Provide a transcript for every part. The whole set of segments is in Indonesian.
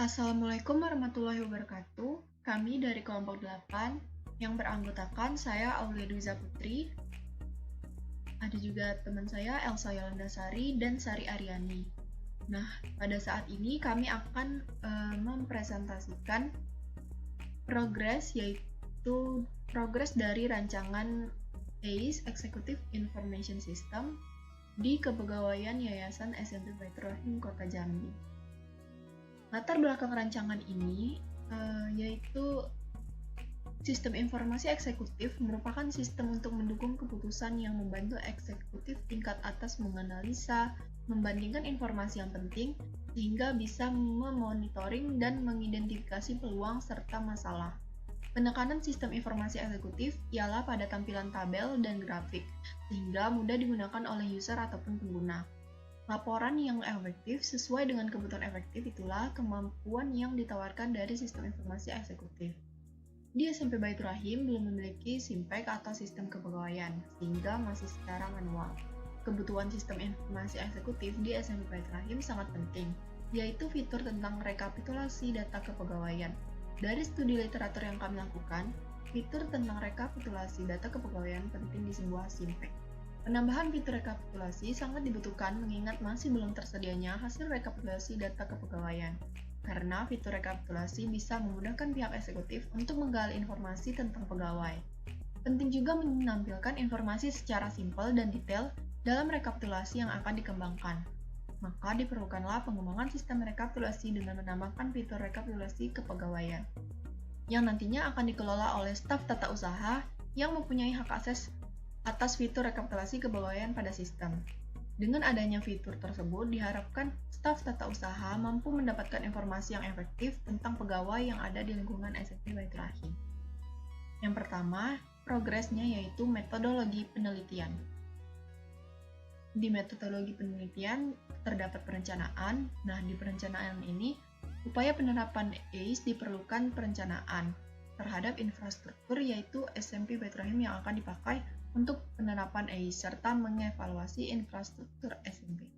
Assalamualaikum warahmatullahi wabarakatuh. Kami dari kelompok 8 yang beranggotakan saya Aulia Duiza Putri, ada juga teman saya Elsa Yolandasari dan Sari Aryani. Nah, pada saat ini kami akan mempresentasikan progres dari rancangan ACE Executive Information System di Kepegawaian Yayasan SMP Baitur Rahim Kota Jambi. Latar belakang rancangan ini yaitu sistem informasi eksekutif merupakan sistem untuk mendukung keputusan yang membantu eksekutif tingkat atas menganalisa, membandingkan informasi yang penting, sehingga bisa memonitoring dan mengidentifikasi peluang serta masalah. Penekanan sistem informasi eksekutif ialah pada tampilan tabel dan grafik, sehingga mudah digunakan oleh user ataupun pengguna. Laporan yang efektif sesuai dengan kebutuhan efektif itulah kemampuan yang ditawarkan dari sistem informasi eksekutif. Di SMP Baitur Rahim belum memiliki SIMPEK atau sistem kepegawaian, sehingga masih secara manual. Kebutuhan sistem informasi eksekutif di SMP Baitur Rahim sangat penting, yaitu fitur tentang rekapitulasi data kepegawaian. Dari studi literatur yang kami lakukan, fitur tentang rekapitulasi data kepegawaian penting di sebuah SIMPEK. Penambahan fitur rekapitulasi sangat dibutuhkan mengingat masih belum tersedianya hasil rekapitulasi data kepegawaian. Karena fitur rekapitulasi bisa memudahkan pihak eksekutif untuk menggali informasi tentang pegawai. Penting juga menampilkan informasi secara simpel dan detail dalam rekapitulasi yang akan dikembangkan. Maka diperlukanlah pengembangan sistem rekapitulasi dengan menambahkan fitur rekapitulasi kepegawaian, yang nantinya akan dikelola oleh staf tata usaha yang mempunyai hak akses atas fitur rekapitulasi kepegawaian pada sistem. Dengan adanya fitur tersebut, diharapkan staf tata usaha mampu mendapatkan informasi yang efektif tentang pegawai yang ada di lingkungan SMP Baitur Rahim. Yang pertama, progresnya yaitu metodologi penelitian. Di metodologi penelitian terdapat perencanaan. Nah, di perencanaan ini, upaya penerapan ACE diperlukan perencanaan terhadap infrastruktur yaitu SMP Baitur Rahim yang akan dipakai untuk penerapan ACE serta mengevaluasi infrastruktur SMP.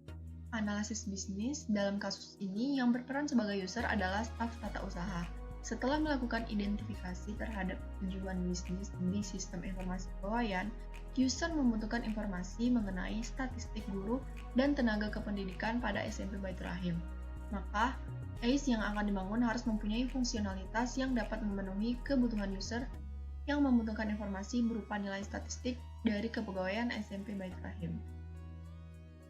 Analisis bisnis dalam kasus ini yang berperan sebagai user adalah staf tata usaha. Setelah melakukan identifikasi terhadap tujuan bisnis di sistem informasi kepegawaian, user membutuhkan informasi mengenai statistik guru dan tenaga kependidikan pada SMP Baitur Rahim. Maka, ACE yang akan dibangun harus mempunyai fungsionalitas yang dapat memenuhi kebutuhan user yang membutuhkan informasi berupa nilai statistik dari kepegawaian SMP Baitur Rahim.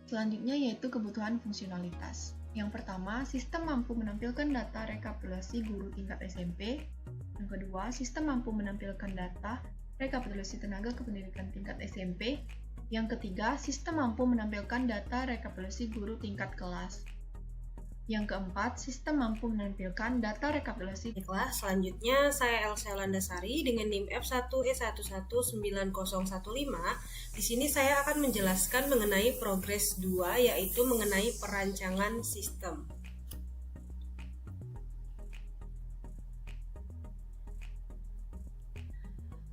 Selanjutnya yaitu kebutuhan fungsionalitas. Yang pertama, sistem mampu menampilkan data rekapitulasi guru tingkat SMP. Yang kedua, sistem mampu menampilkan data rekapitulasi tenaga kependidikan tingkat SMP. Yang ketiga, sistem mampu menampilkan data rekapitulasi guru tingkat kelas. Yang keempat, sistem mampu menampilkan data rekapitulasi. Baiklah, selanjutnya saya Elsa Yolandasari dengan NIM F1E119015. Di sini saya akan menjelaskan mengenai progres 2, yaitu mengenai perancangan sistem.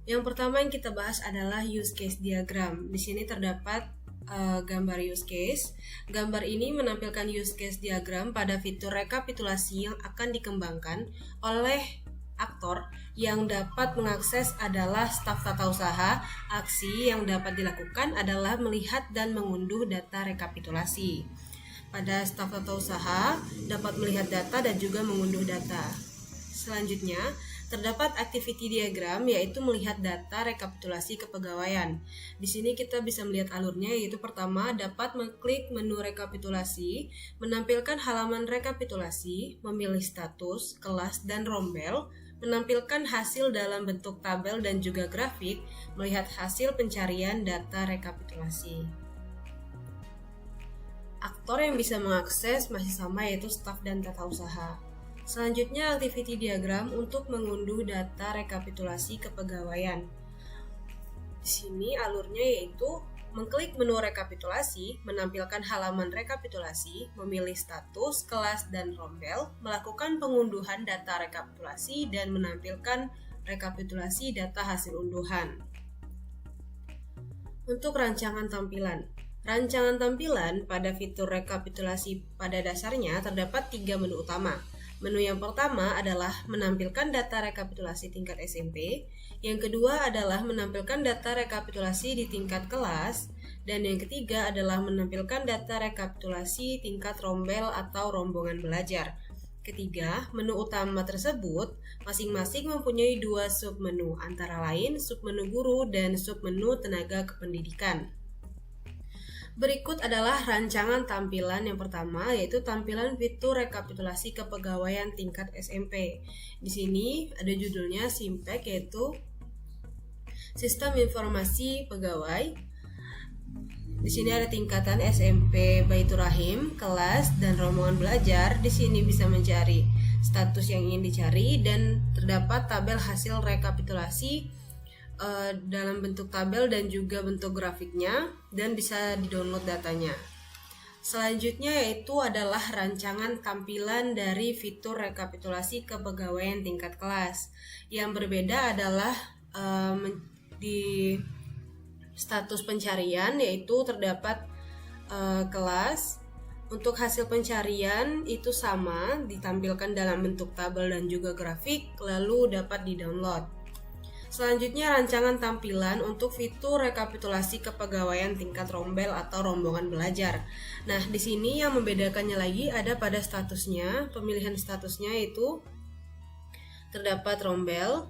Yang pertama yang kita bahas adalah use case diagram. Di sini terdapat gambar use case. Gambar ini menampilkan use case diagram pada fitur rekapitulasi yang akan dikembangkan oleh aktor yang dapat mengakses adalah staf tata usaha. Aksi yang dapat dilakukan adalah melihat dan mengunduh data rekapitulasi. Pada staf tata usaha dapat melihat data dan juga mengunduh data. Selanjutnya, terdapat activity diagram yaitu melihat data rekapitulasi kepegawaian. Di sini kita bisa melihat alurnya, yaitu pertama dapat mengklik menu rekapitulasi, menampilkan halaman rekapitulasi, memilih status, kelas, dan rombel, menampilkan hasil dalam bentuk tabel dan juga grafik, melihat hasil pencarian data rekapitulasi. Aktor yang bisa mengakses masih sama, yaitu staf dan tata usaha. Selanjutnya, activity diagram untuk mengunduh data rekapitulasi kepegawaian. Di sini alurnya yaitu mengklik menu rekapitulasi, menampilkan halaman rekapitulasi, memilih status, kelas, dan rombel, melakukan pengunduhan data rekapitulasi, dan menampilkan rekapitulasi data hasil unduhan. Untuk rancangan tampilan. Rancangan tampilan pada fitur rekapitulasi pada dasarnya terdapat 3 menu utama. Menu yang pertama adalah menampilkan data rekapitulasi tingkat SMP, yang kedua adalah menampilkan data rekapitulasi di tingkat kelas, dan yang ketiga adalah menampilkan data rekapitulasi tingkat rombel atau rombongan belajar. Ketiga, menu utama tersebut masing-masing mempunyai dua submenu, antara lain submenu guru dan submenu tenaga kependidikan. Berikut adalah rancangan tampilan yang pertama, yaitu tampilan fitur rekapitulasi kepegawaian tingkat SMP. Di sini ada judulnya SIMPEK, yaitu Sistem Informasi Pegawai. Di sini ada tingkatan SMP Baitur Rahim, kelas, dan rombongan belajar. Di sini bisa mencari status yang ingin dicari dan terdapat tabel hasil rekapitulasi dalam bentuk tabel dan juga bentuk grafiknya, dan bisa di-download datanya. Selanjutnya yaitu adalah rancangan tampilan dari fitur rekapitulasi kepegawaian tingkat kelas. Yang berbeda adalah di status pencarian, yaitu terdapat kelas. Untuk hasil pencarian itu sama, ditampilkan dalam bentuk tabel dan juga grafik, lalu dapat di-download. Selanjutnya rancangan tampilan untuk fitur rekapitulasi kepegawaian tingkat rombel atau rombongan belajar. Nah, di sini yang membedakannya lagi ada pada statusnya. Pemilihan statusnya itu terdapat rombel.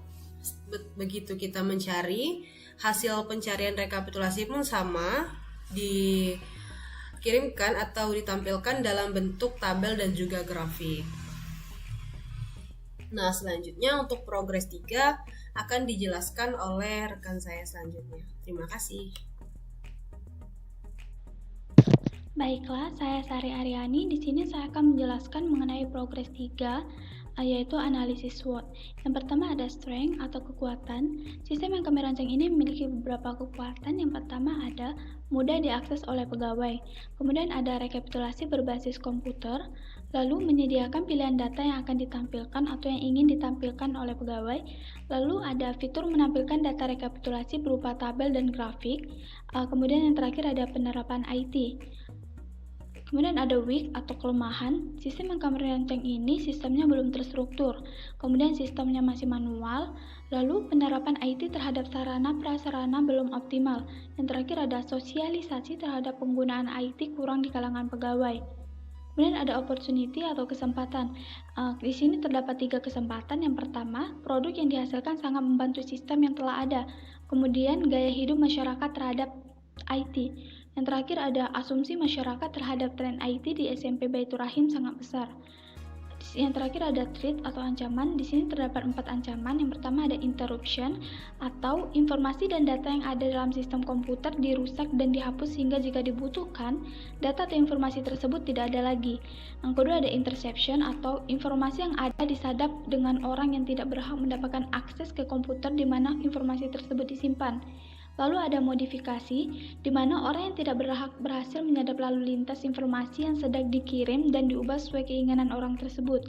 Begitu kita mencari, hasil pencarian rekapitulasi pun sama, dikirimkan atau ditampilkan dalam bentuk tabel dan juga grafik. Nah, selanjutnya untuk progres 3 akan dijelaskan oleh rekan saya selanjutnya. Terima kasih. Baiklah, saya Sari Aryani. Di sini saya akan menjelaskan mengenai progres 3, yaitu analisis SWOT. Yang pertama ada strength atau kekuatan. Sistem yang kami rancang ini memiliki beberapa kekuatan. Yang pertama ada mudah diakses oleh pegawai. Kemudian ada rekapitulasi berbasis komputer. Lalu menyediakan pilihan data yang akan ditampilkan atau yang ingin ditampilkan oleh pegawai. Lalu ada fitur menampilkan data rekapitulasi berupa tabel dan grafik. Kemudian yang terakhir ada penerapan IT. Kemudian ada weak atau kelemahan. Sistem yang kami rancang ini sistemnya belum terstruktur. Kemudian sistemnya masih manual. Lalu penerapan IT terhadap sarana prasarana belum optimal. Yang terakhir ada sosialisasi terhadap penggunaan IT kurang di kalangan pegawai. Kemudian ada opportunity atau kesempatan. Di sini terdapat 3 kesempatan. Yang pertama, produk yang dihasilkan sangat membantu sistem yang telah ada. Kemudian gaya hidup masyarakat terhadap IT. Yang terakhir ada asumsi masyarakat terhadap tren IT di SMP Baitur Rahim sangat besar. Yang terakhir ada threat atau ancaman. Di sini terdapat 4 ancaman. Yang pertama ada interruption atau informasi dan data yang ada dalam sistem komputer dirusak dan dihapus sehingga jika dibutuhkan data atau informasi tersebut tidak ada lagi. Yang kedua ada interception atau informasi yang ada disadap dengan orang yang tidak berhak mendapatkan akses ke komputer di mana informasi tersebut disimpan. Lalu ada modifikasi, di mana orang yang tidak berhak berhasil menyadap lalu lintas informasi yang sedang dikirim dan diubah sesuai keinginan orang tersebut.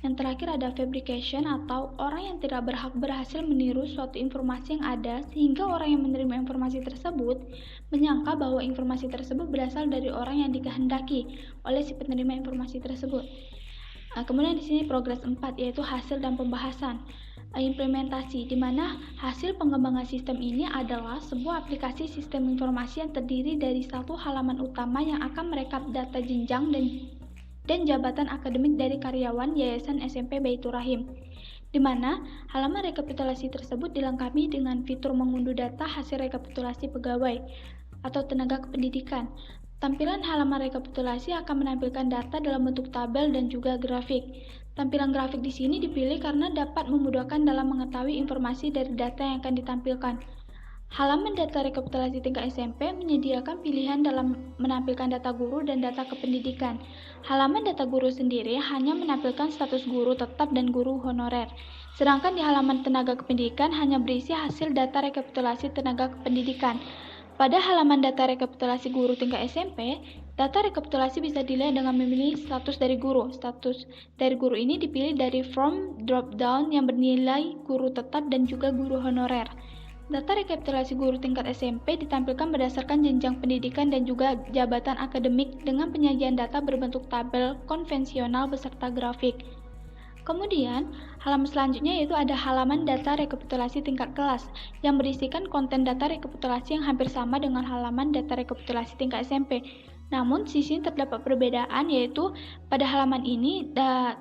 Yang terakhir ada fabrication atau orang yang tidak berhak berhasil meniru suatu informasi yang ada sehingga orang yang menerima informasi tersebut menyangka bahwa informasi tersebut berasal dari orang yang dikehendaki oleh si penerima informasi tersebut. Kemudian di sini progres 4 yaitu hasil dan pembahasan. Implementasi, di mana hasil pengembangan sistem ini adalah sebuah aplikasi sistem informasi yang terdiri dari satu halaman utama yang akan merekap data jenjang dan jabatan akademik dari karyawan Yayasan SMP Baitur Rahim, di mana halaman rekapitulasi tersebut dilengkapi dengan fitur mengunduh data hasil rekapitulasi pegawai atau tenaga kependidikan. Tampilan halaman rekapitulasi akan menampilkan data dalam bentuk tabel dan juga grafik. Tampilan grafik di sini dipilih karena dapat memudahkan dalam mengetahui informasi dari data yang akan ditampilkan. Halaman data rekapitulasi tingkat SMP menyediakan pilihan dalam menampilkan data guru dan data kependidikan. Halaman data guru sendiri hanya menampilkan status guru tetap dan guru honorer. Sedangkan di halaman tenaga kependidikan hanya berisi hasil data rekapitulasi tenaga kependidikan. Pada halaman data rekapitulasi guru tingkat SMP, data rekapitulasi bisa dilihat dengan memilih status dari guru. Status dari guru ini dipilih dari form drop-down yang bernilai guru tetap dan juga guru honorer. Data rekapitulasi guru tingkat SMP ditampilkan berdasarkan jenjang pendidikan dan juga jabatan akademik dengan penyajian data berbentuk tabel konvensional beserta grafik. Kemudian, halaman selanjutnya yaitu ada halaman data rekapitulasi tingkat kelas yang berisikan konten data rekapitulasi yang hampir sama dengan halaman data rekapitulasi tingkat SMP. Namun, di sini terdapat perbedaan yaitu pada halaman ini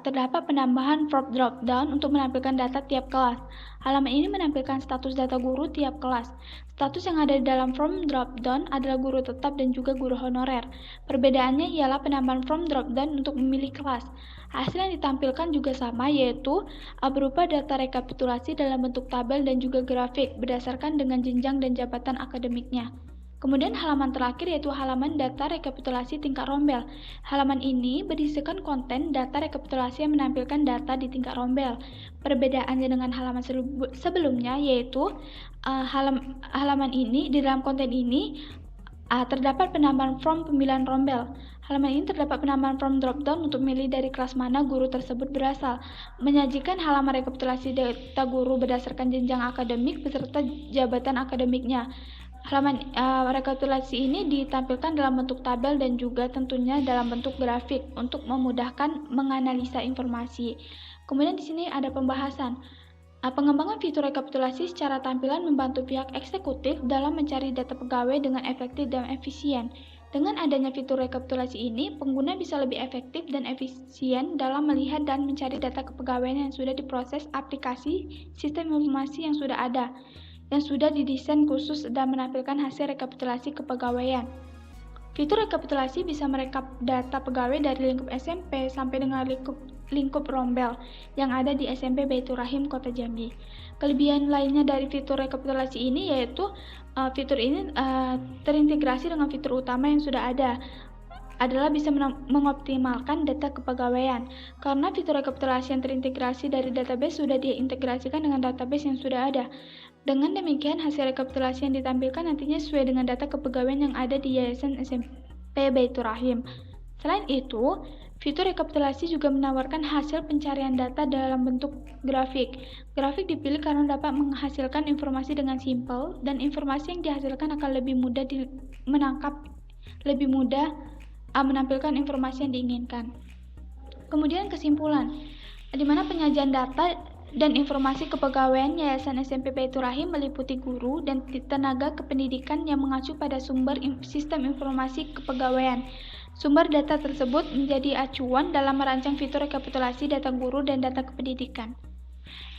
terdapat penambahan drop down untuk menampilkan data tiap kelas. Halaman ini menampilkan status data guru tiap kelas. Status yang ada di dalam form drop down adalah guru tetap dan juga guru honorer. Perbedaannya ialah penambahan form drop down untuk memilih kelas. Hasil yang ditampilkan juga sama, yaitu berupa data rekapitulasi dalam bentuk tabel dan juga grafik berdasarkan dengan jenjang dan jabatan akademiknya. Kemudian halaman terakhir yaitu halaman data rekapitulasi tingkat rombel. Halaman ini berisikan konten data rekapitulasi yang menampilkan data di tingkat rombel. Perbedaannya dengan halaman sebelumnya yaitu halaman ini, di dalam konten ini terdapat penambahan form pemilihan rombel. Halaman ini terdapat penambahan form drop-down untuk memilih dari kelas mana guru tersebut berasal. Menyajikan halaman rekapitulasi data guru berdasarkan jenjang akademik beserta jabatan akademiknya. Halaman rekapitulasi ini ditampilkan dalam bentuk tabel dan juga tentunya dalam bentuk grafik untuk memudahkan menganalisa informasi. Kemudian di sini ada pembahasan. Pengembangan fitur rekapitulasi secara tampilan membantu pihak eksekutif dalam mencari data pegawai dengan efektif dan efisien. Dengan adanya fitur rekapitulasi ini, pengguna bisa lebih efektif dan efisien dalam melihat dan mencari data kepegawaian yang sudah diproses aplikasi sistem informasi yang sudah ada, yang sudah didesain khusus dan menampilkan hasil rekapitulasi kepegawaian. Fitur rekapitulasi bisa merekap data pegawai dari lingkup SMP sampai dengan lingkup rombel yang ada di SMP Baitur Rahim Kota Jambi. Kelebihan lainnya dari fitur rekapitulasi ini yaitu fitur ini terintegrasi dengan fitur utama yang sudah ada, adalah bisa mengoptimalkan data kepegawaian. Karena fitur rekapitulasi yang terintegrasi dari database sudah diintegrasikan dengan database yang sudah ada. Dengan demikian, hasil rekapitulasi yang ditampilkan nantinya sesuai dengan data kepegawaian yang ada di Yayasan SMP Baitur Rahim. Selain itu, fitur rekapitulasi juga menawarkan hasil pencarian data dalam bentuk grafik. Grafik dipilih karena dapat menghasilkan informasi dengan simpel dan informasi yang dihasilkan akan lebih mudah menampilkan informasi yang diinginkan. Kemudian kesimpulan, di mana penyajian data dan informasi kepegawaian Yayasan SMP Baitur Rahim meliputi guru dan tenaga kependidikan yang mengacu pada sumber sistem informasi kepegawaian. Sumber data tersebut menjadi acuan dalam merancang fitur rekapitulasi data guru dan data kependidikan.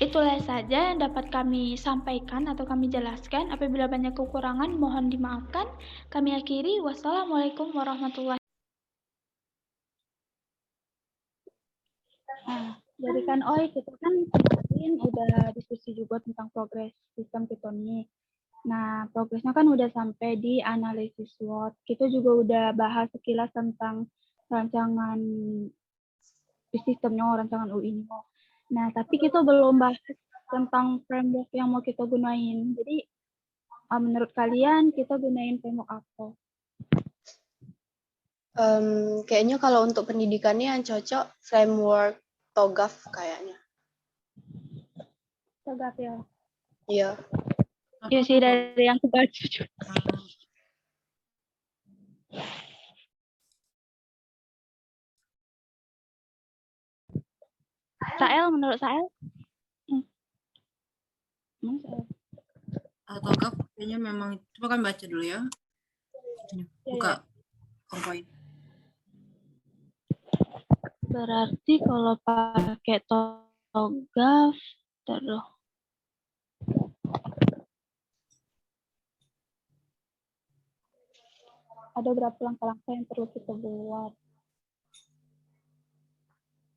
Itulah saja yang dapat kami sampaikan atau kami jelaskan. Apabila banyak kekurangan, mohon dimaafkan. Kami akhiri. Wassalamualaikum warahmatullahi wabarakatuh. Dari kan kita kan kemarin udah diskusi juga tentang progres sistem kita nih. Nah, progresnya kan udah sampai di analisis SWOT. Kita juga udah bahas sekilas tentang rancangan sistemnya, rancangan UI ini. Nah, tapi kita belum bahas tentang framework yang mau kita gunain. Jadi, menurut kalian kita gunain framework apa? Kayaknya kalau untuk pendidikannya yang cocok framework TOGAF kayaknya. TOGAF ya? Iya. Iya sih, dari yang kebaca. Sael, menurut Sael? TOGAF kayaknya memang, coba kan baca dulu ya. Buka PowerPoint. Berarti kalau pakai TOGAF, terus ada berapa langkah-langkah yang perlu kita buat?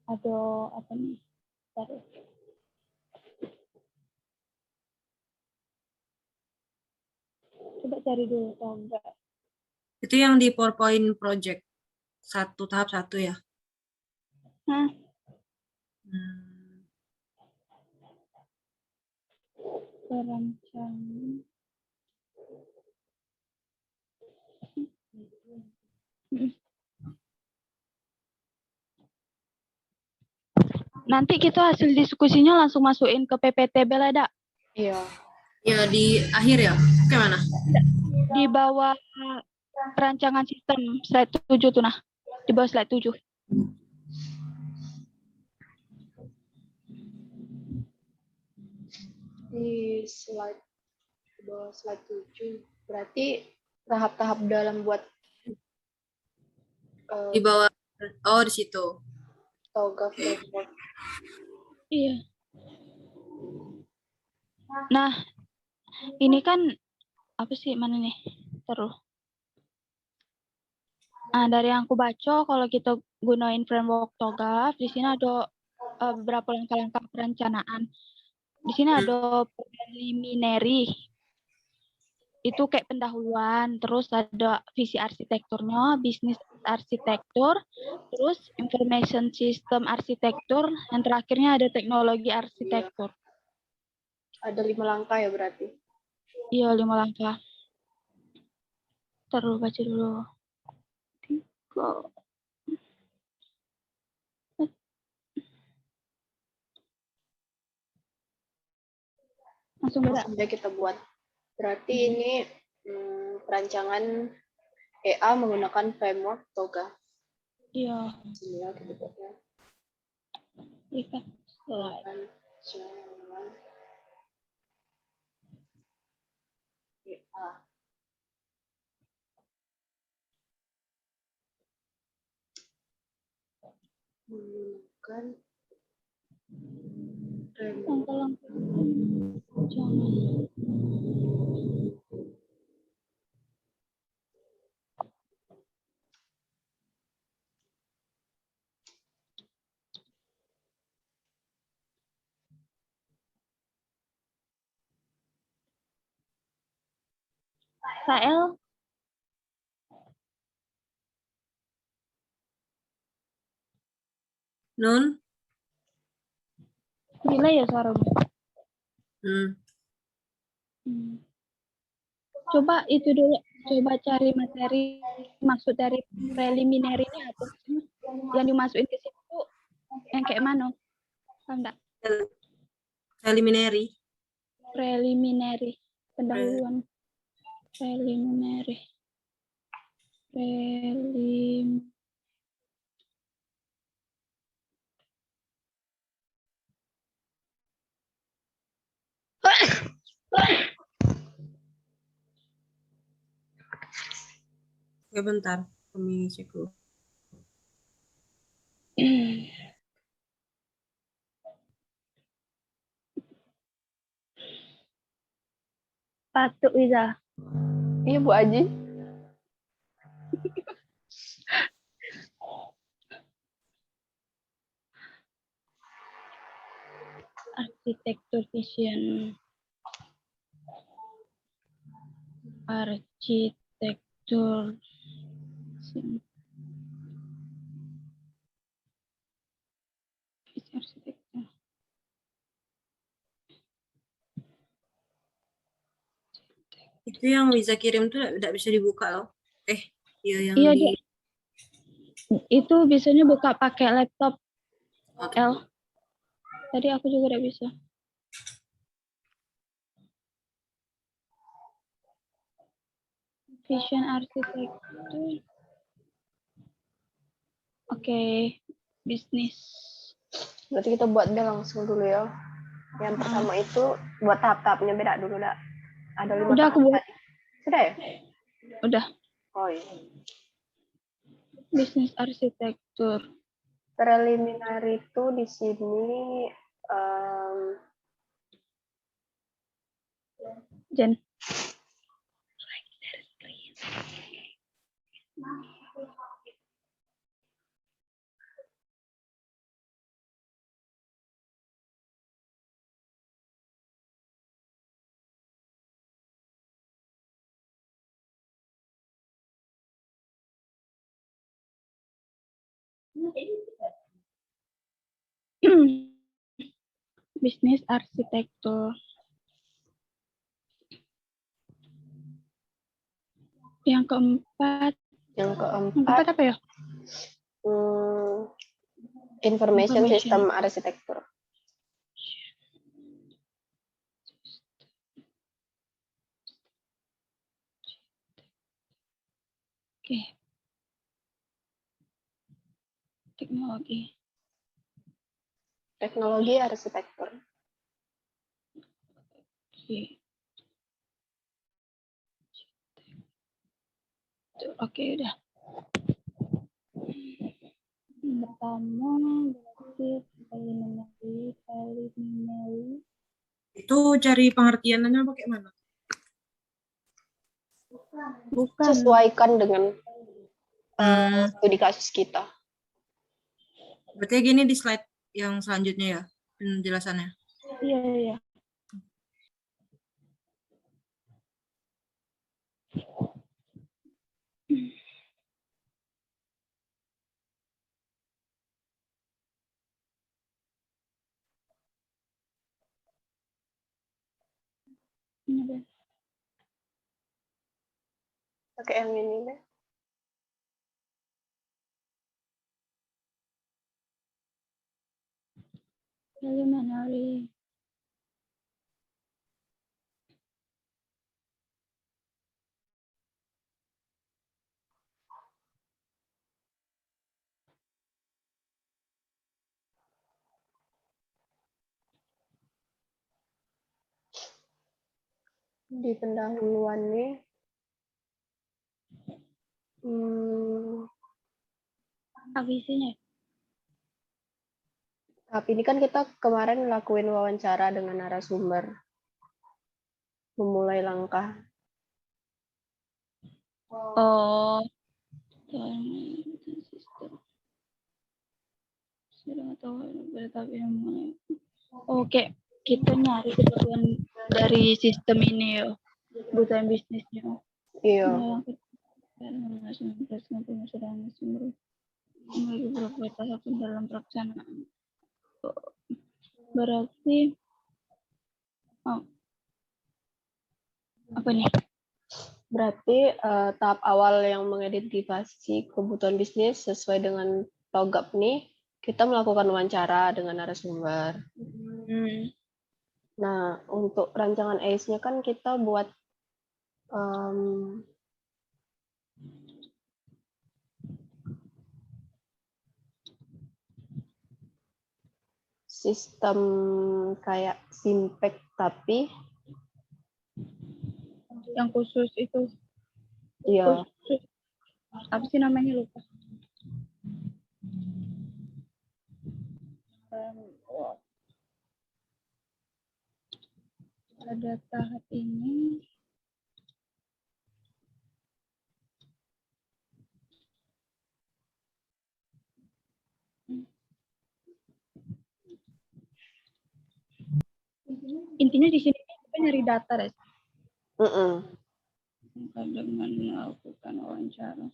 Ada apa nih? Terus. Coba cari dulu TOGAF. Itu yang di PowerPoint project tahap 1 ya? Perancangan. Nanti kita hasil diskusinya langsung masukin ke PPT Belada. Iya. Ya di akhir ya? Gimana? Di bawah perancangan sistem slide 7 tuh nah. Di bawah slide 7. Di slide bawah slide 7. Berarti tahap-tahap dalam buat Di bawah, oh di situ. TOGAF framework. Iya. Nah, ini kan apa sih, mana nih? Terus. Nah, dari yang aku baca, kalau kita gunain framework TOGAF, di sini ada beberapa langkah-langkah perencanaan. Di sini ada preliminary, itu kayak pendahuluan, terus ada visi arsitekturnya, bisnis arsitektur, terus information system arsitektur, yang terakhirnya ada teknologi arsitektur. Ada 5 langkah ya berarti. Iya, 5 langkah. Terus baca dulu. 3. Langsung beda. Langsung aja kita buat. Berarti ini perancangan EA menggunakan framework TOGAF. Iya. Bismillah kita buatnya. Lihat slide. Perancangan EA. Menggunakan framework. Langkah-langkah. Jangan. Sael, Nun? gila ya suaramu. Hmm. Coba itu dulu, coba cari materi, maksud dari preliminary ini apa sih? Yang dimasukin ke situ yang kayak mana? Paham enggak? Preliminary. Preliminary, pendahuluan. Preliminary. Ya bentar, kami cek dulu. Patuk Wiza. Iya Bu Aji. Arsitektur vision. Arsitektur. Arsitektur. Itu yang bisa kirim tuh tidak bisa dibuka loh. Iya yang Iya, di... itu biasanya buka pakai laptop. Oke. L. Tadi aku juga udah bisa. Vision arsitektur. Oke, bisnis. Berarti kita buat dia langsung dulu ya. Yang pertama itu buat tahap-tahapnya beda dulu dah. Ada 5 Udah aku tahap buat. tadi. Sudah ya? Udah. Oh iya. Bisnis arsitektur. Preliminary itu di sini Jen. Bisnis arsitektur. Yang keempat apa ya? Information System Arsitektur. Oke. Teknologi Arsitektur. Oke, udah. Yang pertama berarti preliminary. Itu cari pengertiannya pakai mana? Bukan. Sesuaikan dengan studi kasus kita. Berarti gini di slide yang selanjutnya ya penjelasannya. Iya, iya. Ini deh. Pakai yang ini deh. Preliminary. Di pendahuluan nih. Apa isinya? Tapi ini kan kita kemarin ngelakuin wawancara dengan narasumber. Memulai langkah. Oh. Sistem. Oke, kita nyari kebutuhan dari sistem ini ya, kebutuhan bisnisnya. Iya. Beberapa tahapan dalam pelaksanaan. Berarti apa nih? Berarti tahap awal yang mengidentifikasi kebutuhan bisnis sesuai dengan TOGAP nih, kita melakukan wawancara dengan narasumber. Nah, untuk rancangan ACE-nya kan kita buat sistem kayak Simpek, tapi Yang khusus itu. iya. Khusus. Apa sih namanya, lupa. Pada tahap ini intinya di sini kita nyari data deh. Dengan melakukan wawancara.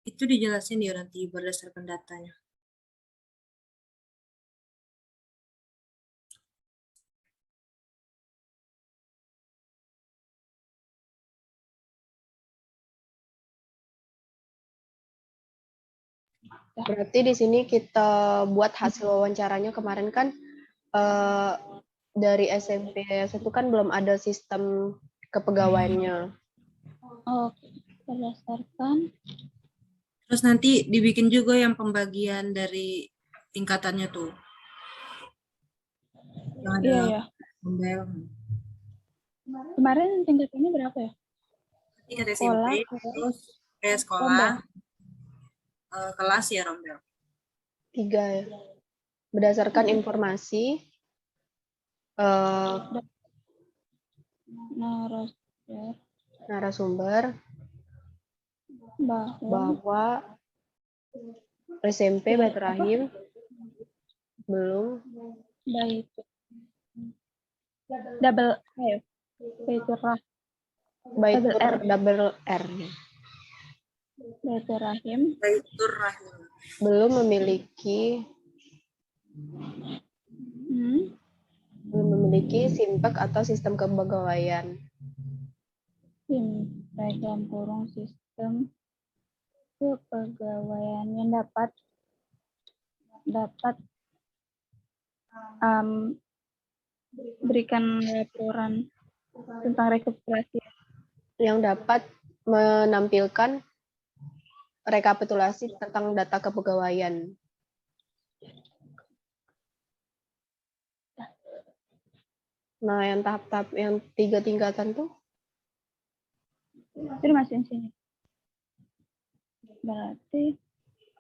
Itu dijelasin ya nanti berdasarkan datanya. Berarti di sini kita buat hasil wawancaranya kemarin kan dari SMP itu kan belum ada sistem kepegawaiannya. Oke, berdasarkan Terus nanti dibikin juga yang pembagian dari tingkatannya tuh. Yang ada iya ya. rombel. Kemarin tingkatannya berapa ya? Tingkat SMP, Sekolah, terus sekolah, rombel. kelas ya rombel. 3 ya. Berdasarkan informasi Narasumber narasumber bahwa bahwa SMP apa? Baitur Rahim belum Baik double Baitur Baitur R. double R ya, Baitur Rahim Baitur Rahim. belum memiliki simpek atau sistem kepegawaian. baik dalam kurung sistem kepegawaian yang dapat berikan laporan tentang rekapitulasi. Yang dapat menampilkan rekapitulasi tentang data kepegawaian. Nah, yang tahap-tahap yang 3 tingkatan tuh Itu masih sini. Berarti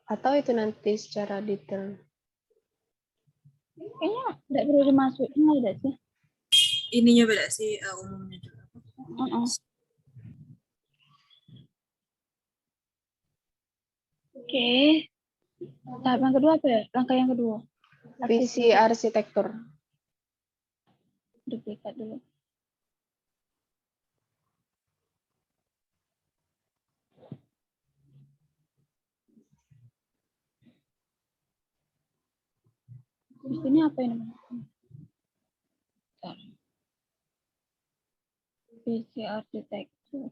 atau itu nanti secara detail. kayaknya tidak perlu dimasukin ada sih. Ininya beda sih umumnya juga. Oke. Tahap yang kedua apa ya? Langkah yang kedua. Visi arsitektur. Duplikat dulu. Di sini apa ini? Visi arsitektur.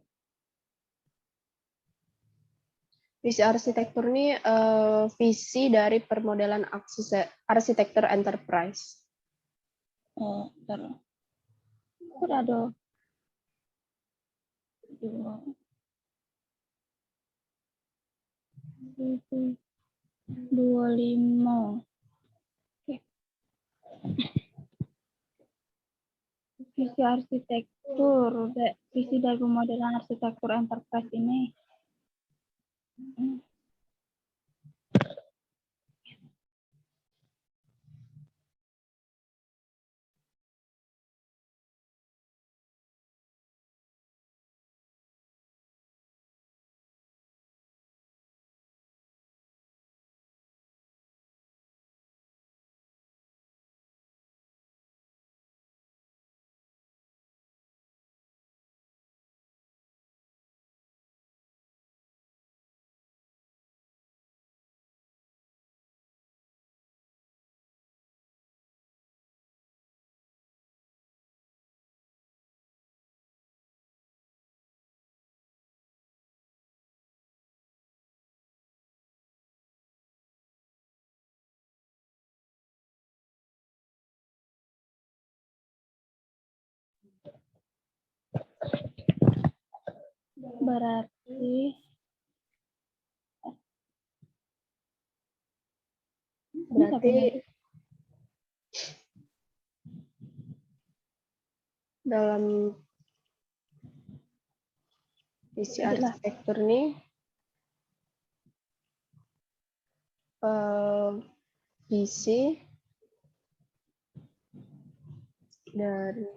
Visi arsitektur ini visi dari permodelan arsitektur enterprise. Oh, terus. Ada 25. Oke. Visi arsitektur, visi dari pemodelan arsitektur enterprise ini. Berarti dalam visi arsitektur ini visi dari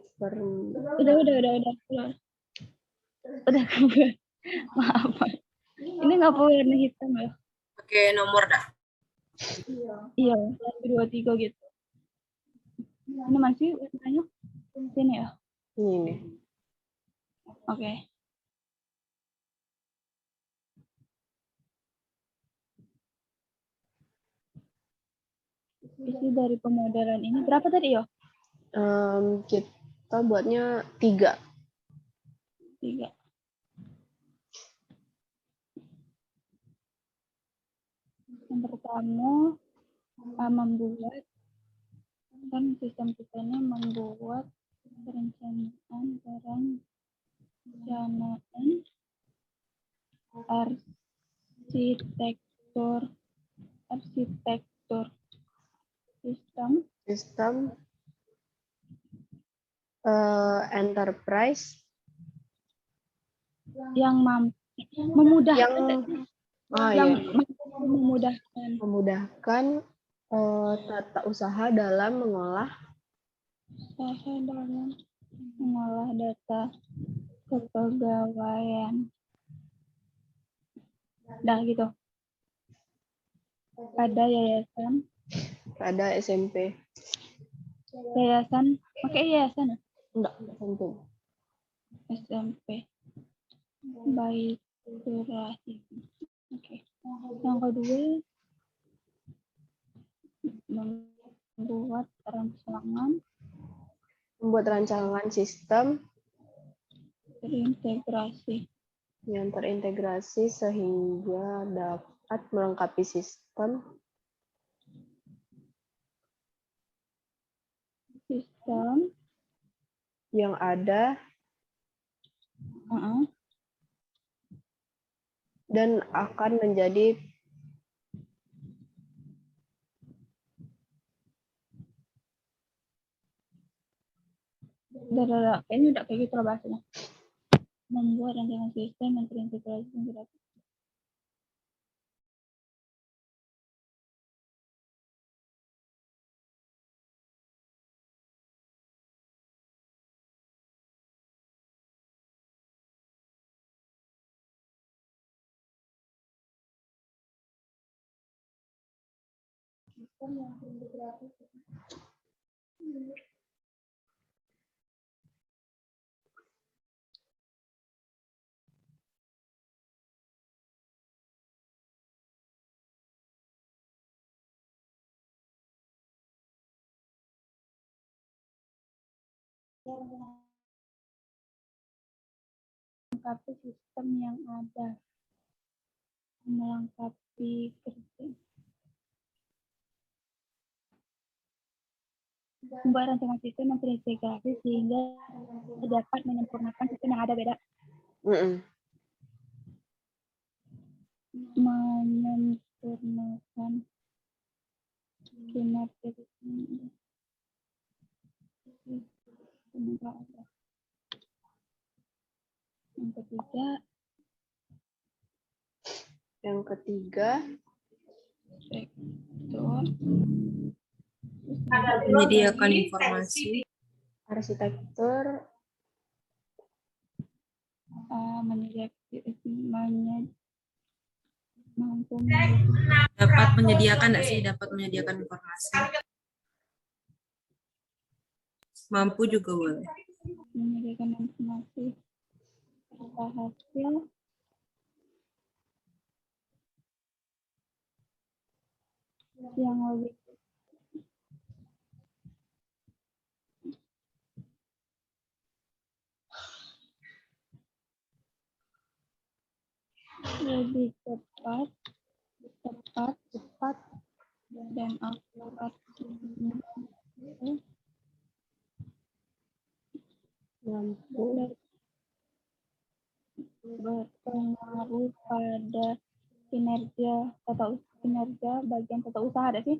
udah maaf, ini nggak perlu warna hitam ya? Pakai nomor dah. Iya, 23 gitu. Ini masih warnanya sini ya? Ini. Oke. Visi dari pemodelan ini berapa tadi ya? Kita buatnya 3. 3. Yang pertama membuat sistem kita ini membuat perencanaan arsitektur sistem Sistem enterprise yang memudahkan yang yang memudahkan tata usaha dalam mengolah data kepegawaian. Dah gitu. Pada yayasan pada SMP. Yayasan, pakai yayasan ya? Enggak, SMP. SMP. Baik durasi. Oke. Yang kedua, membuat rancangan sistem terintegrasi. yang terintegrasi sehingga dapat melengkapi sistem yang ada dan akan menjadi kayaknya udah kayak gitu lah bahasanya. Membuat rancangan sistem yang terintegrasi sehingga dapat melengkapi sistem yang ada, melengkapi kerja. Membuat rancangan sistem yang terintegrasi sehingga dapat menyempurnakan sistem yang ada. Beda. Menyempurnakan kinerja sistem. Yang ketiga Menyediakan informasi. Arsitektur Dapat menyediakan nggak sih? Dapat menyediakan informasi. Mampu juga boleh. Menyediakan informasi serta hasil yang lebih cepat dan akurat, mampu berpengaruh pada kinerja bagian tata usaha, ada sih?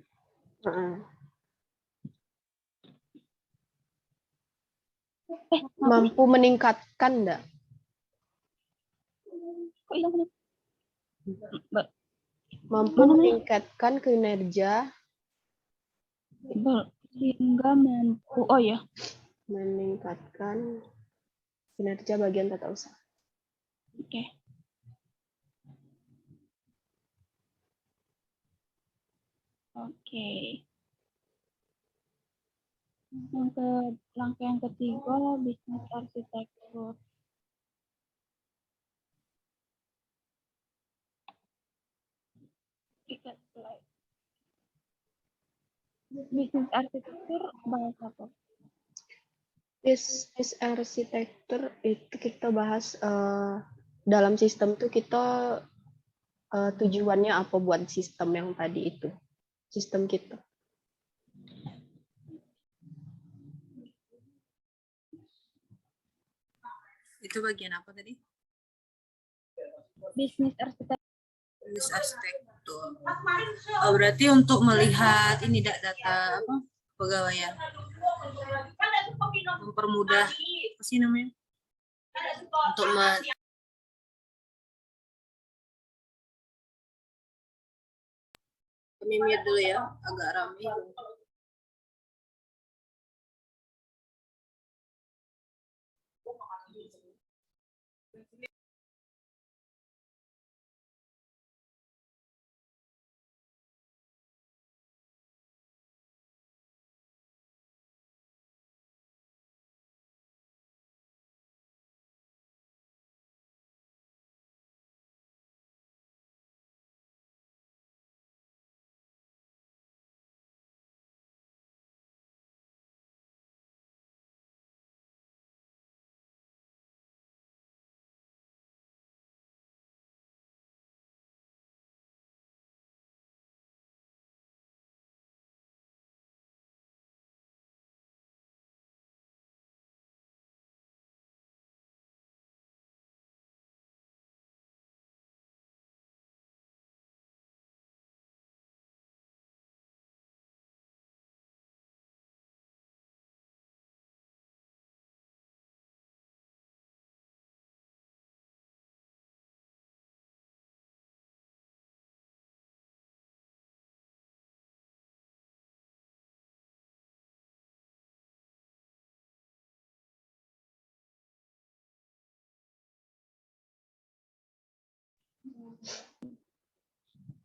Mampu meningkatkan enggak? Kok hilang? Mampu meningkatkan kinerja sehingga mampu meningkatkan kinerja bagian tata usaha. Oke. Langkah yang ketiga, bisnis arsitektur. Bisnis arsitektur bahas apa? Bisnis arsitektur itu kita bahas dalam sistem tuh kita tujuannya apa buat sistem yang tadi itu, sistem kita. Itu bagian apa tadi? bisnis arsitek. Bisnis arsitektur. Oh, berarti untuk melihat ini data apa pegawaian, mempermudah apa sih namanya? Untuk kami mute dulu ya, agak ramai.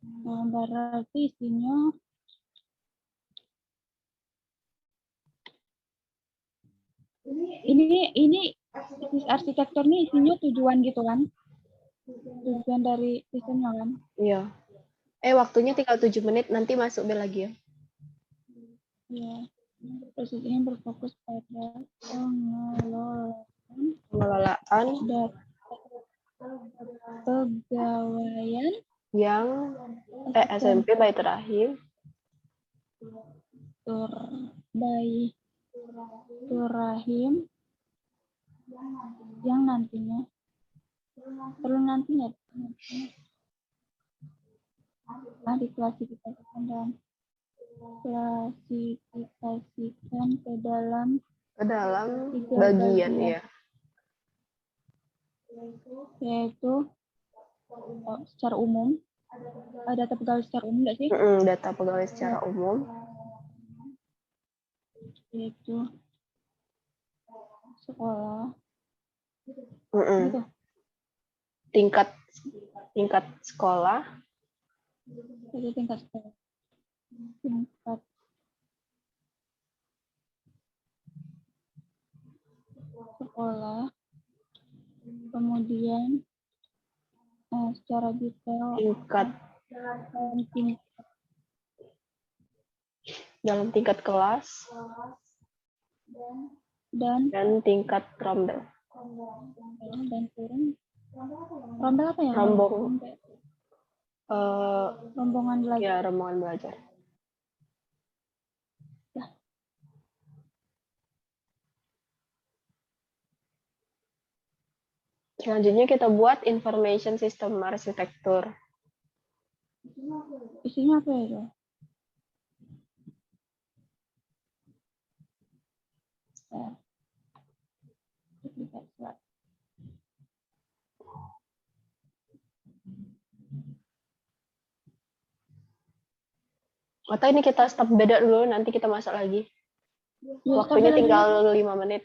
Nah, berarti isinya ini bisnis arsitektur ini isinya tujuan gitu kan? Tujuan dari sistemnya kan? Iya. Waktunya tinggal 7 menit, nanti masuk bel lagi ya. Ya. Proses ini berfokus pada Pengelolaan data pegawaian yang SMP Baitur Rahim Rahim yang nantinya diklasifikasikan ke dalam bagian ya. Yaitu secara umum, data pegawai secara umum nggak sih? Data pegawai secara umum. Yaitu sekolah. Gitu. Tingkat sekolah. Itu tingkat sekolah. Tingkat sekolah. Kemudian secara detail dalam tingkat kelas dan tingkat rombel. Dan turun rombel apa ya? Rombongan belajar. Ya, rombongan belajar. Selanjutnya kita buat information system arsitektur. Isinya apa ya? Atau ini kita stop beda dulu, nanti kita masuk lagi. Waktunya tinggal 5 menit.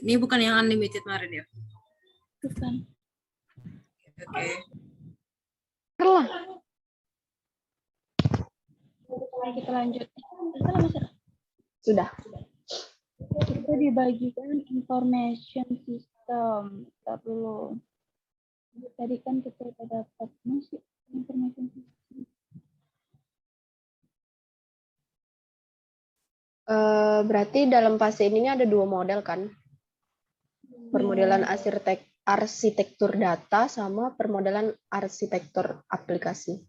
Ini bukan yang unlimited kemarin ya? Bukan. Oke. Kita lanjut. Sudah. Kita dibagikan information system. Kita dulu. Tadi kan kita dapat masih information system. Berarti dalam fase ini ada 2 model kan? Permodelan arsitektur data sama permodelan arsitektur aplikasi.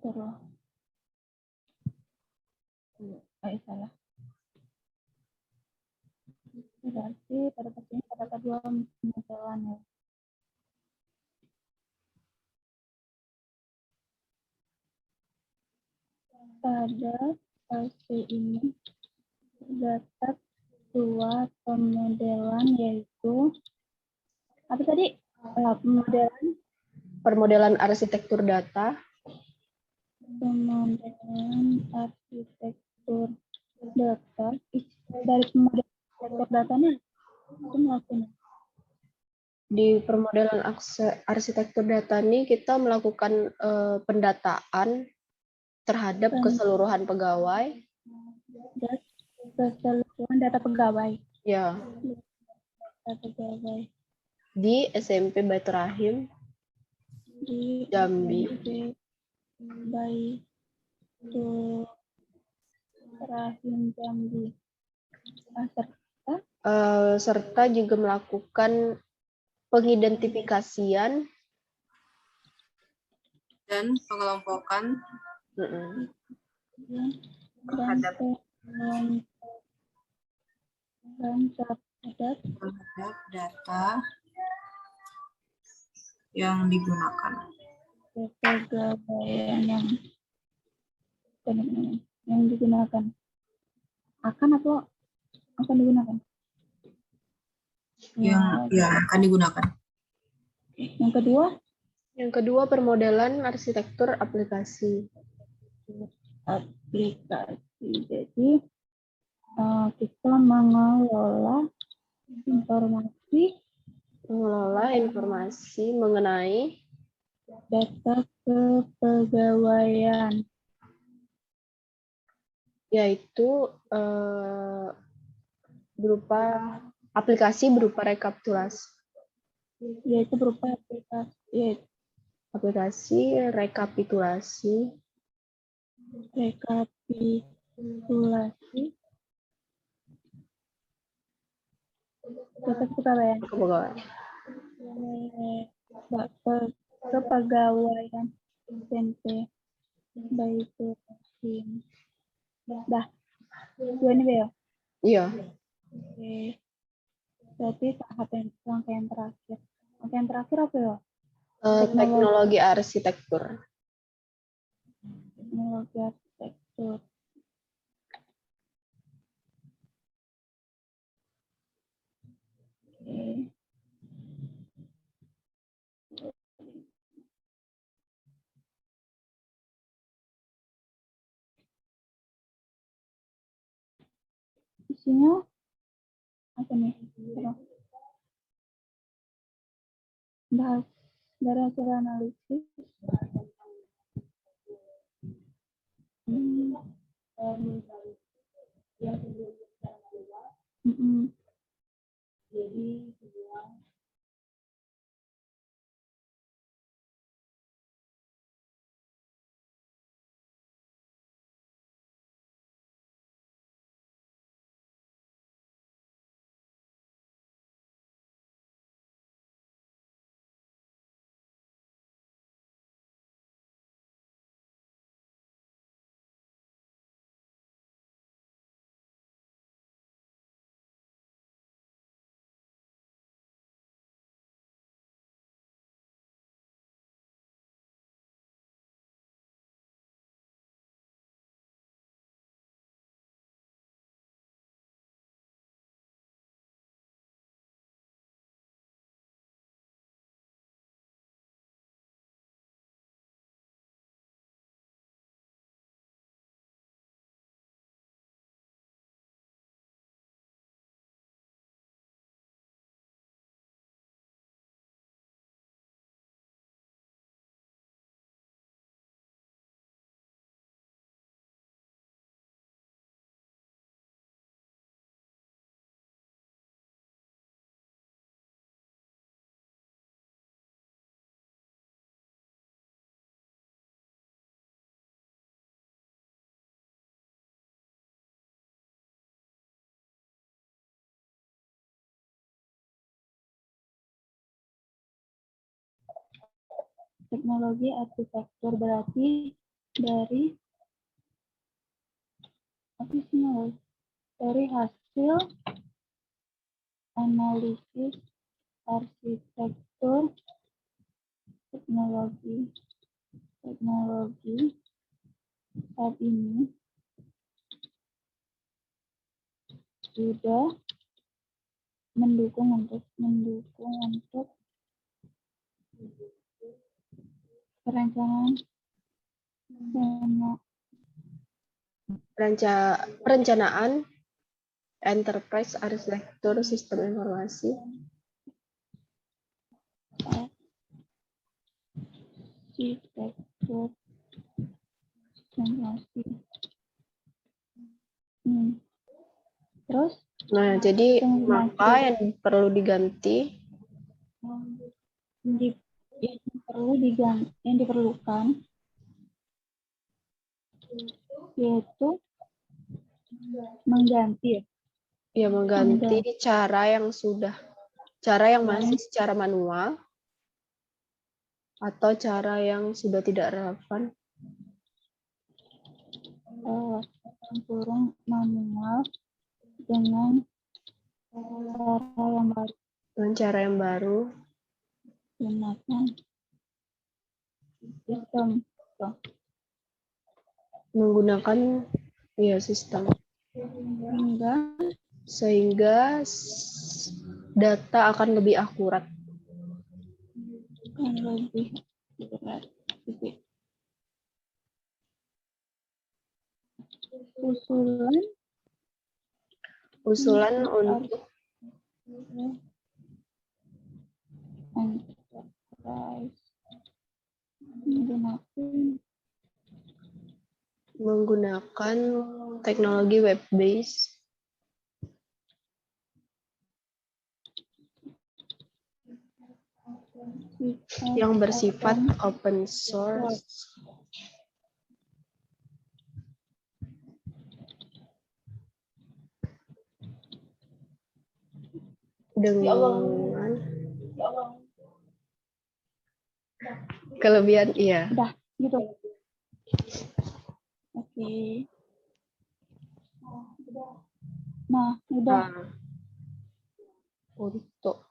Terus. Salah. Berarti pada posisi terdapat dua pemodelan ya. Pada posisi ini terdapat dua pemodelan, yaitu apa tadi? Permodelan arsitektur data, Pemodelan arsitektur data. Dari pemodelan arsitektur datanya itu melakukan di permodelan arsitektur data ini kita melakukan pendataan terhadap keseluruhan pegawai. keseluruhan data pegawai. Ya, Data pegawai di SMP Baitur Rahim di Jambi. Baitur Rahim Jambi. Serta juga melakukan pengidentifikasian Dan pengelompokan terhadap data yang digunakan. Kepegawaian yang digunakan akan digunakan. Yang akan digunakan. Yang kedua, permodelan arsitektur aplikasi. Jadi kita mengelola informasi mengenai data kepegawaian, yaitu berupa aplikasi berupa rekapitulasi. Aplikasi rekapitulasi data kepegawaian. Kepegawaian SMP Baitur Rahim. Dah. Dua ini ya? Iya. Oke. Berarti langkah yang terakhir. Langkah yang terakhir apa ya? Teknologi arsitektur. Teknologi arsitektur. Oke. Isinya apa nih? Bahas dari hasil analisis. Teknologi arsitektur berarti dari apa sih, dari hasil analisis arsitektur teknologi saat ini sudah mendukung untuk perencanaan perencanaan enterprise arsitektur sistem informasi arsitektur informasi. Terus Nah, jadi Informasi. maka yang perlu diganti yang diperlukan yaitu mengganti cara yang masih secara manual atau cara yang sudah tidak relevan. Kurang manual dengan cara yang baru gunakan sistem Menggunakan sistem sehingga data akan lebih akurat. Usulan untuk enterprise menggunakan teknologi web based yang bersifat open source dengan kelebihan Udah gitu. Oke. Nah, udah. Untuk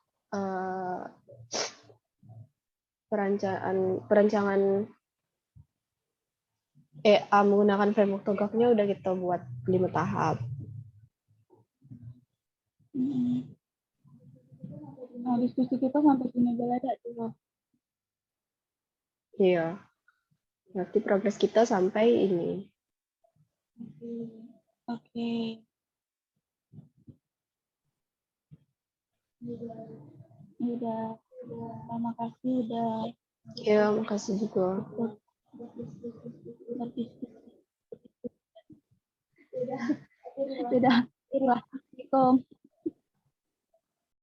perancangan EA menggunakan framework TOGAF-nya udah kita buat 5 tahap. Nah, diskusi kita sampai sini aja ada tuh. Iya. Berarti progres kita sampai ini. Oke. Udah. Terima kasih udah. Ya, makasih juga. Sudah. Assalamualaikum.